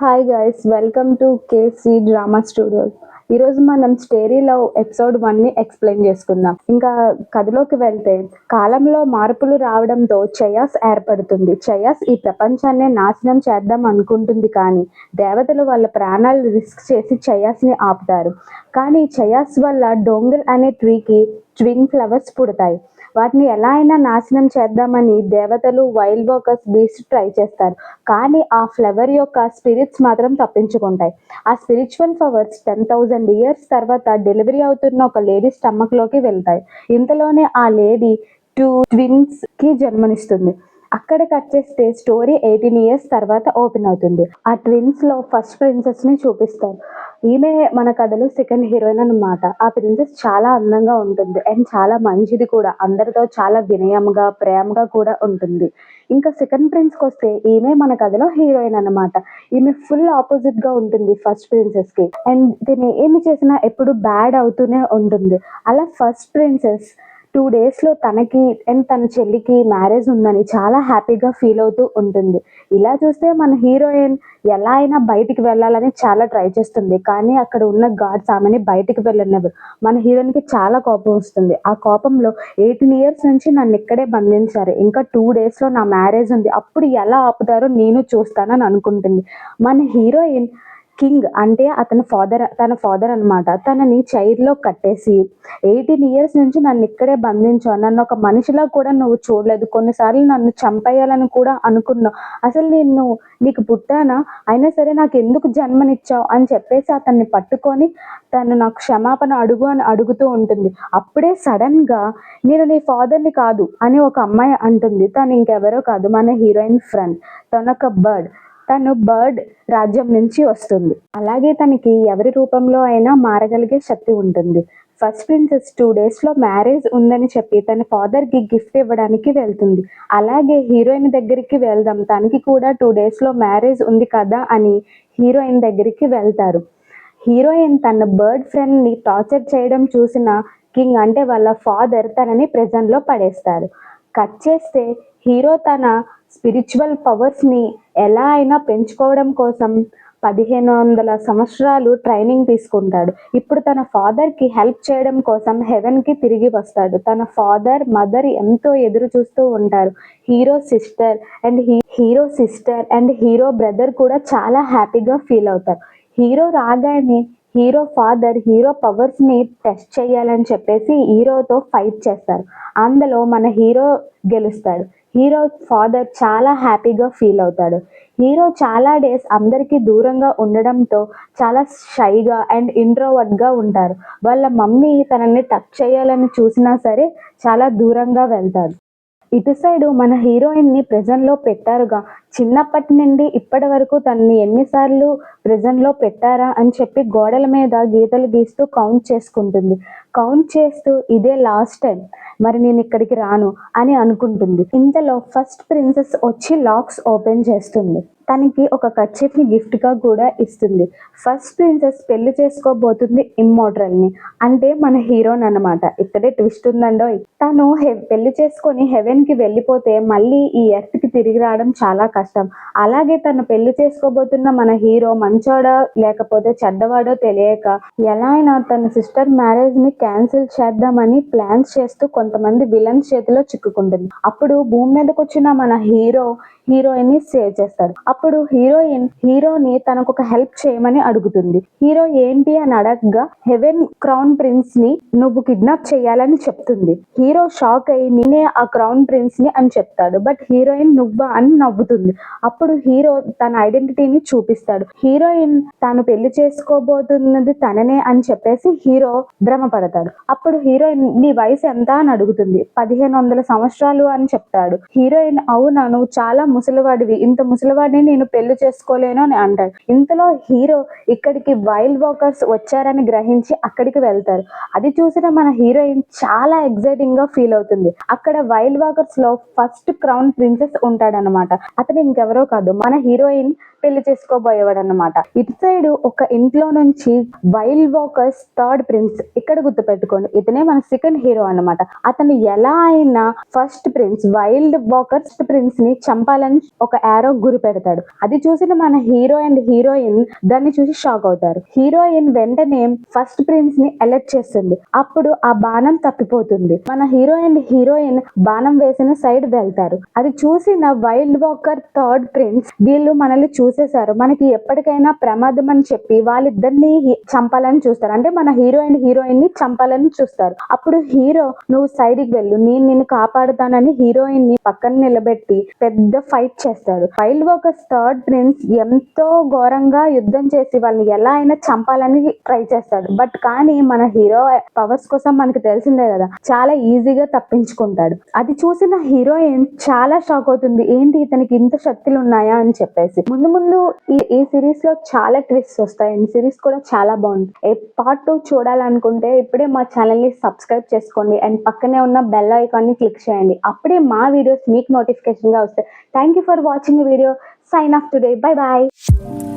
Hi guys, welcome to KC drama studios. ఈరోజు మనం story love episode 1ని explain చేసుకుందాం. ఇంకా కథలోకి వెళ్తే, కాలంలో మార్పులు రావడంతో చయాస్ ఏర్పడుతుంది. చయాస్ ఈ ప్రపంచాన్ని నాశనం చేద్దాం అనుకుంటుంది, కానీ దేవతలు వాళ్ళ ప్రాణాలు రిస్క్ చేసి చయాస్ని ఆపుతారు. కానీ చయాస్ వల్ల డోంగల్ అనే ట్రీకి ట్విన్ ఫ్లవర్స్ పుడతాయి. వాటిని ఎలా అయినా నాశనం చేద్దామని దేవతలు, వైల్డ్ వాకర్స్, బీస్ట్ ట్రై చేస్తారు. కానీ ఆ ఫ్లవర్ యొక్క స్పిరిట్స్ మాత్రం తప్పించుకుంటాయి. ఆ స్పిరిచువల్ పవర్స్ 10,000 ఇయర్స్ తర్వాత డెలివరీ అవుతున్న ఒక లేడీ స్టమక్లోకి వెళ్తాయి. ఇంతలోనే ఆ లేడీ 2 ట్విన్స్కి జన్మనిస్తుంది. అక్కడ కట్ చేస్తే స్టోరీ 18 ఇయర్స్ తర్వాత ఓపెన్ అవుతుంది. ఆ ట్విన్స్లో ఫస్ట్ ప్రిన్సెస్ని చూపిస్తారు. ఈమె మన కథలో సెకండ్ హీరోయిన్ అన్నమాట. ఆ ప్రిన్సెస్ చాలా అందంగా ఉంటుంది అండ్ చాలా మంచిది కూడా. అందరితో చాలా వినయంగా, ప్రేమగా కూడా ఉంటుంది. ఇంకా సెకండ్ ప్రిన్స్కి వస్తే, ఈమె మన కథలో హీరోయిన్ అన్నమాట. ఈమె ఫుల్ ఆపోజిట్ గా ఉంటుంది ఫస్ట్ ప్రిన్సెస్ కి. అండ్ దీన్ని ఏమి చేసినా ఎప్పుడు బ్యాడ్ అవుతూనే ఉంటుంది. అలా ఫస్ట్ ప్రిన్సెస్ 2 డేస్లో తనకి అండ్ తన చెల్లికి మ్యారేజ్ ఉందని చాలా హ్యాపీగా ఫీల్ అవుతూ ఉంటుంది. ఇలా చూస్తే మన హీరోయిన్ ఎలా అయినా బయటికి వెళ్ళాలని చాలా ట్రై చేస్తుంది, కానీ అక్కడ ఉన్న గాడ్స్ ఆమెని బయటికి వెళ్ళనివ్వరు. మన హీరోయిన్కి చాలా కోపం వస్తుంది. ఆ కోపంలో 18 ఇయర్స్ నుంచి నన్ను ఇక్కడే బంధించారు, ఇంకా 2 డేస్లో నా మ్యారేజ్ ఉంది, అప్పుడు ఎలా ఆపుతారో నేను చూస్తానని అనుకుంటుంది. మన హీరోయిన్ కింగ్ అంటే తన ఫాదర్ అన్నమాట. తనని చైర్లో కట్టేసి 18 ఇయర్స్ నుంచి నన్ను ఇక్కడే బంధించావు, నన్ను ఒక మనిషిలా కూడా నువ్వు చూడలేదు, కొన్నిసార్లు నన్ను చంపేయాలని కూడా అనుకున్నావు, అసలు నేను నీకు పుట్టానా, అయినా సరే నాకు ఎందుకు జన్మనిచ్చావు అని చెప్పేసి అతన్ని పట్టుకొని తను నాకు క్షమాపణ అడుగు అని అడుగుతూ ఉంటుంది. అప్పుడే సడన్గా నేను నీ ఫాదర్ని కాదు అని ఒక అమ్మాయి అంటుంది. తను ఇంకెవరో కాదు, మన హీరోయిన్ ఫ్రెండ్. తను బర్డ్ రాజ్యం నుంచి వస్తుంది. అలాగే తనకి ఎవరి రూపంలో అయినా మారగలిగే శక్తి ఉంటుంది. ఫస్ట్ ప్రిన్సెస్ 2 డేస్లో మ్యారేజ్ ఉందని చెప్పి తన ఫాదర్కి గిఫ్ట్ ఇవ్వడానికి వెళ్తుంది. అలాగే హీరోయిన్ దగ్గరికి వెళ్దాం, తనకి కూడా 2 డేస్లో మ్యారేజ్ ఉంది కదా అని హీరోయిన్ దగ్గరికి వెళ్తారు. హీరోయిన్ తన బర్డ్ ఫ్రెండ్ని టార్చర్ చేయడం చూసిన కింగ్ అంటే వాళ్ళ ఫాదర్ తనని ప్రెజన్లో పడేస్తారు. కట్ చేస్తే హీరో తన స్పిరిచువల్ పవర్స్ని ఎలా అయినా పెంచుకోవడం కోసం 1500 సంవత్సరాలు ట్రైనింగ్ తీసుకుంటాడు. ఇప్పుడు తన ఫాదర్కి హెల్ప్ చేయడం కోసం హెవెన్కి తిరిగి వస్తాడు. తన ఫాదర్, మదర్ ఎంతో ఎదురు చూస్తూ ఉంటారు. Hero sister and hero brother కూడా చాలా హ్యాపీగా ఫీల్ అవుతారు. హీరో రాగానే హీరో ఫాదర్ హీరో పవర్స్ని టెస్ట్ చేయాలని చెప్పేసి హీరోతో ఫైట్ చేస్తారు. అందులో మన హీరో గెలుస్తాడు. హీరో ఫాదర్ చాలా హ్యాపీగా ఫీల్ అవుతాడు. హీరో చాలా డేస్ అందరికీ దూరంగా ఉండడంతో చాలా షైగా అండ్ ఇంట్రోవర్ట్గా ఉంటారు. వాళ్ళ మమ్మీ తనని టచ్ చేయాలని చూసినా సరే చాలా దూరంగా వెళ్తారు. ఇటు సైడు మన హీరోయిన్ని ప్రిజన్లో పెట్టారుగా. చిన్నప్పటి నుండి ఇప్పటి వరకు తనని ఎన్నిసార్లు ప్రిజన్లో పెట్టారా అని చెప్పి గోడల మీద గీతలు గీస్తూ కౌంట్ చేసుకుంటుంది. కౌంట్ చేస్తూ ఇదే లాస్ట్ టైం, మరి నేను ఇక్కడికి రాను అని అనుకుంటుంది. ఇంతలో ఫస్ట్ ప్రిన్సెస్ వచ్చి లాక్స్ ఓపెన్ చేస్తుంది. తనకి ఒక కర్చీఫ్ని గిఫ్ట్గా కూడా ఇస్తుంది. ఫస్ట్ ప్రిన్సెస్ పెళ్లి చేసుకోబోతుంది ఇమ్మోర్టల్ని, అంటే మన హీరోని అనమాట. ఇక్కడే ట్విస్ట్ ఉందండో. తను పెళ్లి చేసుకొని హెవెన్కి వెళ్ళిపోతే మళ్ళీ ఈ ఎర్త్కి తిరిగి రావడం చాలా కష్టం. అలాగే తను పెళ్లి చేసుకోబోతున్న మన హీరో మంచోడో లేకపోతే చెడ్డవాడో తెలియక ఎలా అయినా తన సిస్టర్ మ్యారేజ్ని క్యాన్సిల్ చేద్దామని ప్లాన్స్ చేస్తూ కొంతమంది విలన్స్ చేతిలో చిక్కుకుంటుంది. అప్పుడు భూమి మీదకి వచ్చిన మన హీరోయిన్ని సేవ్ చేస్తాడు. అప్పుడు హీరోని తనకు ఒక హెల్ప్ చేయమని అడుగుతుంది. హీరో ఏంటి అని అడగగా హెవెన్ క్రౌన్ ప్రిన్స్ ని నువ్వు కిడ్నాప్ చేయాలని చెప్తుంది. హీరో షాక్ అయ్యి నేనే ఆ క్రౌన్ ప్రిన్స్ ని అని చెప్తాడు. బట్ హీరోయిన్ నువ్వా అని నవ్వుతుంది. అప్పుడు హీరో తన ఐడెంటిటీని చూపిస్తాడు. హీరోయిన్ తాను పెళ్లి చేసుకోబోతున్నది తననే అని చెప్పేసి హీరో భ్రమపడతాడు. అప్పుడు హీరోయిన్ నీ వయసు ఎంత అని అడుగుతుంది. 1500 సంవత్సరాలు అని చెప్తాడు. హీరోయిన్ అవునా, నువ్వు చాలా ముసలివాడివి, ఇంత ముసలివాడిని నేను పెళ్లి చేసుకోలేను అని అంటాడు. ఇంతలో హీరో ఇక్కడికి వైల్డ్ వాకర్స్ వచ్చారని గ్రహించి అక్కడికి వెళ్తారు. అది చూసిన మన హీరోయిన్ చాలా ఎక్సైటింగ్ గా ఫీల్ అవుతుంది. అక్కడ వైల్డ్ వాకర్స్ లో ఫస్ట్ క్రౌన్ ప్రిన్సెస్ ఉంటాడనమాట. అతను ఇంకెవరో కాదు, మన హీరోయిన్ పెళ్లి చేసుకోబోయేవాడు అనమాట. ఇటు సైడ్ ఒక ఇంట్లో నుంచి వైల్డ్ వాకర్స్ థర్డ్ ప్రిన్స్, ఇక్కడ గుర్తుపెట్టుకోండి ఇతనే మన సెకండ్ హీరో అనమాట. అతను ఎలా అయినా first prince wild walkers prince ని చంపాలని చంపాలని ఒక యారో గురి పెడతాడు. అది చూసిన మన హీరో అండ్ హీరోయిన్ దాన్ని చూసి షాక్ అవుతారు. హీరోయిన్ వెంటనే ఫస్ట్ ప్రిన్స్ ని అలర్ట్ చేస్తుంది. అప్పుడు ఆ బాణం తప్పిపోతుంది. మన హీరో అండ్ హీరోయిన్ బాణం వేసిన సైడ్ వెళ్తారు. అది చూసిన వైల్డ్ వాకర్ థర్డ్ ప్రిన్స్ వీళ్ళు మనల్ని చూసేశారు, మనకి ఎప్పటికైనా ప్రమాదం అని చెప్పి వాళ్ళిద్దరిని చంపాలని చూస్తారు. అంటే మన హీరో అండ్ హీరోయిన్ ని చంపాలని చూస్తారు. అప్పుడు హీరో నువ్వు సైడ్ కి వెళ్ళు, నేను నిన్ను కాపాడుతానని హీరోయిన్ ని పక్కన నిలబెట్టి పెద్ద ఫైట్ చేస్తారు. వైల్డ్ వాకర్స్ థర్డ్ ప్రిన్స్ ఎంతో ఘోరంగా యుద్ధం చేసి వాళ్ళని ఎలా అయినా చంపాలని ట్రై చేస్తాడు. బట్ కానీ మన హీరో పవర్స్ కోసం మనకి తెలిసిందే కదా, చాలా ఈజీగా తప్పించుకుంటాడు. అది చూసిన హీరోయిన్ చాలా షాక్ అవుతుంది, ఏంటి ఇతనికి ఇంత శక్తులు ఉన్నాయా అని చెప్పేసి. ముందు ముందు ఈ సిరీస్ లో చాలా ట్విస్ట్ వస్తాయి. ఈ సిరీస్ కూడా చాలా బాగుంది. పార్ట్ 2 చూడాలనుకుంటే ఇప్పుడే మా ఛానల్ ని సబ్స్క్రైబ్ చేసుకోండి అండ్ పక్కనే ఉన్న బెల్ ఐకాన్ ని క్లిక్ చేయండి. అప్పుడే మా వీడియోస్ మీకు నోటిఫికేషన్ గా వస్తాయి. Thank you for watching video. Sign off today. Bye bye.